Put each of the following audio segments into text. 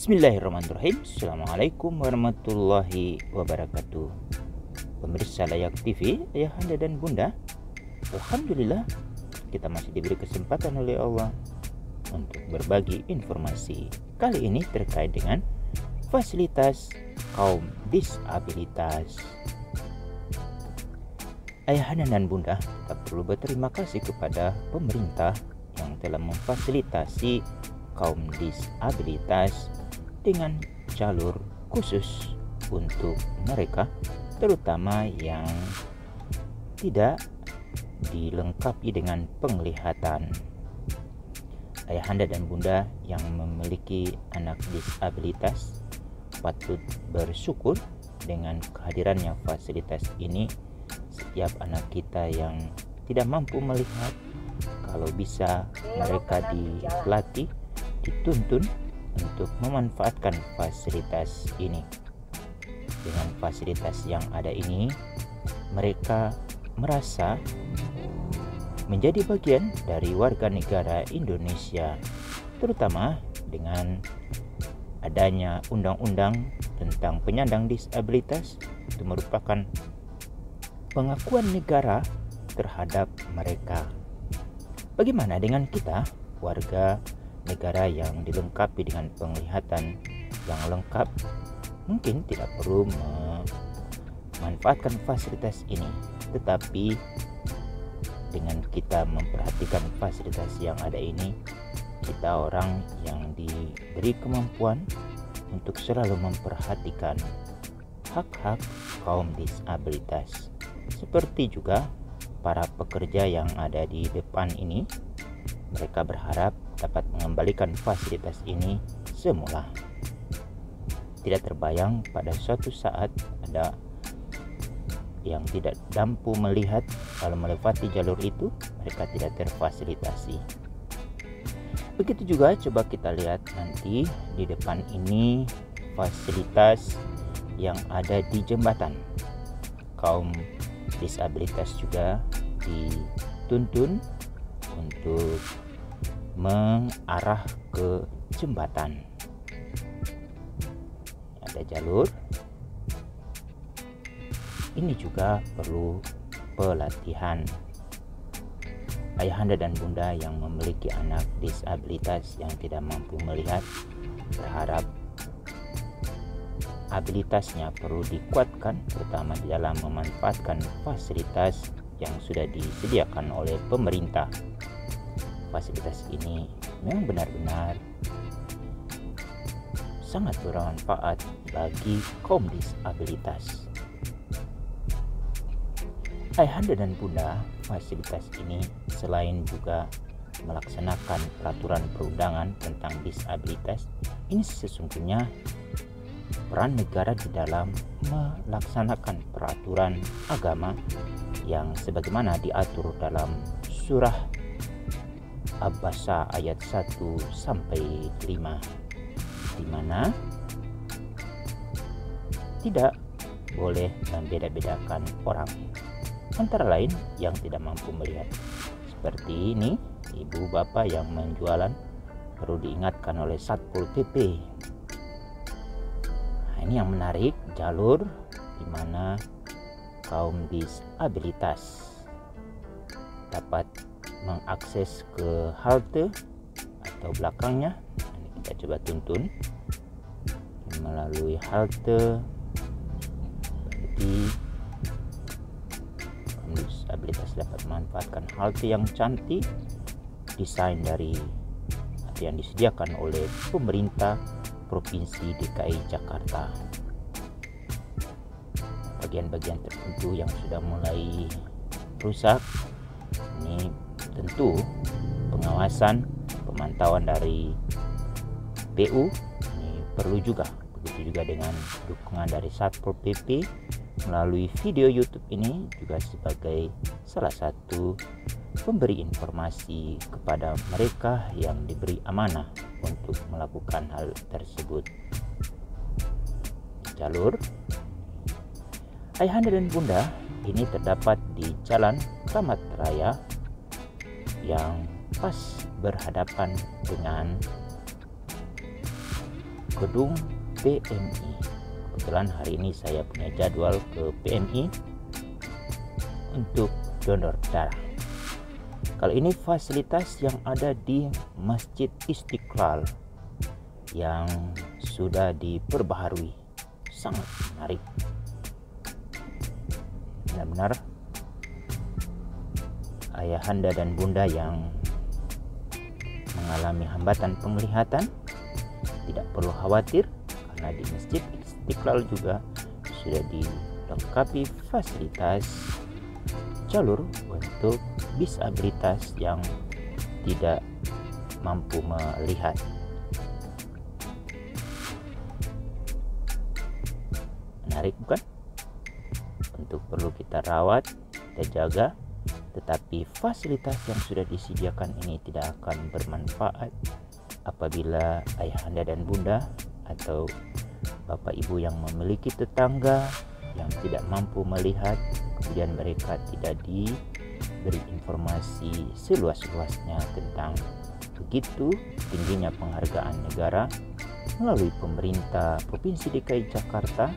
Bismillahirrahmanirrahim. Assalamualaikum warahmatullahi wabarakatuh. Pemirsa Layak TV, ayahanda dan bunda, alhamdulillah kita masih diberi kesempatan oleh Allah untuk berbagi informasi. Kali ini terkait dengan fasilitas kaum disabilitas. Ayahanda dan bunda, kita perlu berterima kasih kepada pemerintah yang telah memfasilitasi kaum disabilitas dengan jalur khusus untuk mereka, terutama yang tidak dilengkapi dengan penglihatan. Ayahanda dan bunda yang memiliki anak disabilitas patut bersyukur dengan kehadirannya fasilitas ini. Setiap anak kita yang tidak mampu melihat, kalau bisa mereka dilatih, dituntun untuk memanfaatkan fasilitas ini. Dengan fasilitas yang ada ini, mereka merasa menjadi bagian dari warga negara Indonesia, terutama dengan adanya undang-undang tentang penyandang disabilitas. Itu merupakan pengakuan negara terhadap mereka. Bagaimana dengan kita, warga negara yang dilengkapi dengan penglihatan yang lengkap? Mungkin tidak perlu memanfaatkan fasilitas ini, tetapi dengan kita memperhatikan fasilitas yang ada ini, kita orang yang diberi kemampuan untuk selalu memperhatikan hak-hak kaum disabilitas. Seperti juga para pekerja yang ada di depan ini, mereka berharap dapat mengembalikan fasilitas ini semula. Tidak terbayang pada suatu saat ada yang tidak mampu melihat, kalau melewati jalur itu mereka tidak terfasilitasi. Begitu juga coba kita lihat nanti di depan ini fasilitas yang ada di jembatan. Kaum disabilitas juga dituntun untuk mengarah ke jembatan. Ada jalur. Ini juga perlu pelatihan. Ayahanda dan bunda yang memiliki anak disabilitas yang tidak mampu melihat, berharap abilitasnya perlu dikuatkan, terutama di dalam memanfaatkan fasilitas yang sudah disediakan oleh pemerintah. Fasilitas ini memang benar-benar sangat bermanfaat bagi kaum disabilitas. Ayahanda dan bunda, fasilitas ini selain juga melaksanakan peraturan perundangan tentang disabilitas, ini sesungguhnya peran negara di dalam melaksanakan peraturan agama yang sebagaimana diatur dalam surah Abasa ayat 1 sampai 5, di mana tidak boleh membeda-bedakan orang, antara lain yang tidak mampu melihat. Seperti ini, ibu bapak yang menjualan perlu diingatkan oleh Satpol PP. Nah, ini yang menarik, jalur di mana kaum disabilitas dapat mengakses ke halte atau belakangnya. Ini kita coba tuntun melalui halte. Berarti kaum disabilitas dapat memanfaatkan halte yang cantik, desain dari atau yang disediakan oleh pemerintah Provinsi DKI Jakarta. Bagian-bagian tertentu yang sudah mulai rusak, ini tentu pengawasan, pemantauan dari PU ini perlu juga. Begitu juga dengan dukungan dari Satpol PP melalui video YouTube ini juga sebagai salah satu pemberi informasi kepada mereka yang diberi amanah untuk melakukan hal tersebut. Jalur ayahanda dan bunda ini terdapat di Jalan Kramat Raya yang pas berhadapan dengan gedung PMI. Kebetulan hari ini saya punya jadwal ke PMI untuk donor darah. Kali ini fasilitas yang ada di Masjid Istiqlal yang sudah diperbaharui sangat menarik. Benar-benar ayahanda dan bunda yang mengalami hambatan penglihatan tidak perlu khawatir, karena di Masjid Istiqlal juga sudah dilengkapi fasilitas jalur untuk disabilitas yang tidak mampu melihat. Menarik bukan? Untuk perlu kita rawat, kita jaga, tetapi fasilitas yang sudah disediakan ini tidak akan bermanfaat apabila ayahanda dan bunda atau bapak ibu yang memiliki tetangga yang tidak mampu melihat, kemudian mereka tidak diberi informasi seluas-luasnya tentang begitu tingginya penghargaan negara melalui pemerintah Provinsi DKI Jakarta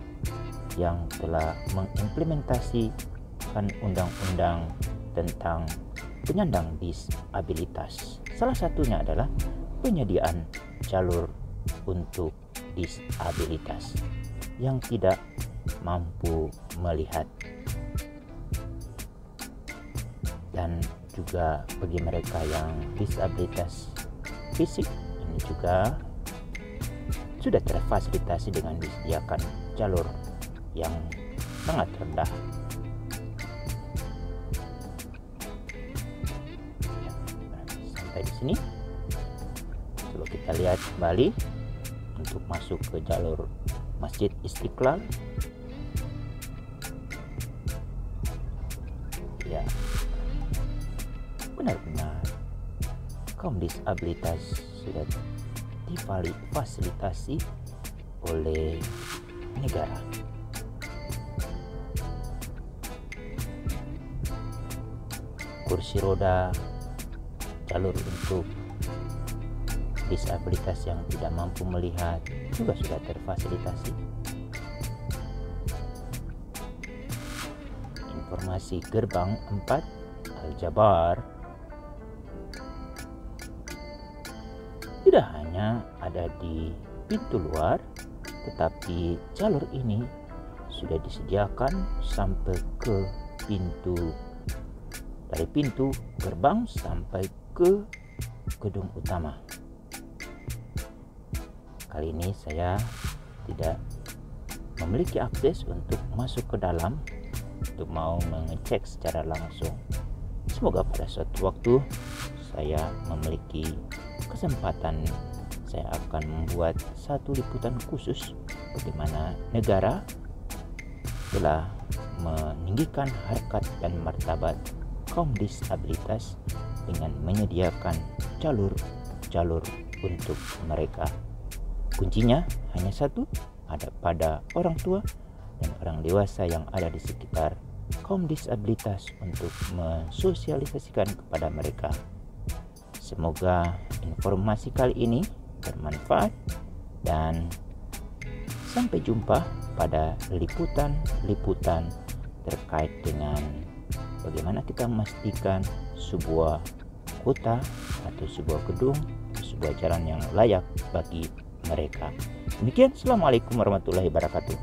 yang telah mengimplementasikan undang-undang tentang penyandang disabilitas. Salah satunya adalah penyediaan jalur untuk disabilitas yang tidak mampu melihat, dan juga bagi mereka yang disabilitas fisik ini juga sudah terfasilitasi dengan disediakan jalur yang sangat rendah. Sampai di sini, coba kita lihat kembali untuk masuk ke jalur Masjid Istiqlal. Ya, benar-benar kaum disabilitas sudah difasilitasi oleh negara. Kursi roda, jalur untuk disabilitas yang tidak mampu melihat juga sudah terfasilitasi. Informasi gerbang 4 Al-Jabar tidak hanya ada di pintu luar, tetapi jalur ini sudah disediakan sampai ke dari pintu gerbang sampai ke gedung utama. Kali ini saya tidak memiliki akses untuk masuk ke dalam untuk mau mengecek secara langsung. Semoga pada suatu waktu saya memiliki kesempatan, saya akan membuat satu liputan khusus bagaimana negara telah meninggikan harkat dan martabat kaum disabilitas dengan menyediakan jalur untuk mereka. Kuncinya hanya satu, ada pada orang tua dan orang dewasa yang ada di sekitar kaum disabilitas untuk mensosialisasikan kepada mereka. Semoga informasi kali ini bermanfaat, dan sampai jumpa pada liputan-liputan terkait dengan bagaimana kita memastikan sebuah kota atau sebuah gedung, sebuah jalan yang layak bagi mereka. Demikian, Assalamualaikum warahmatullahi wabarakatuh.